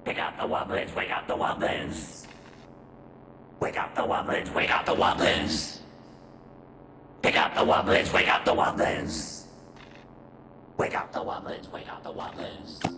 Wake up the wobblins, wake up the wobblins. Wake up the wobblins, wake up the wobblins. Pick up the wobblins, wake up the wobblins. Wake up the wobblins, wake up the wobblins. Wake up the wobblins.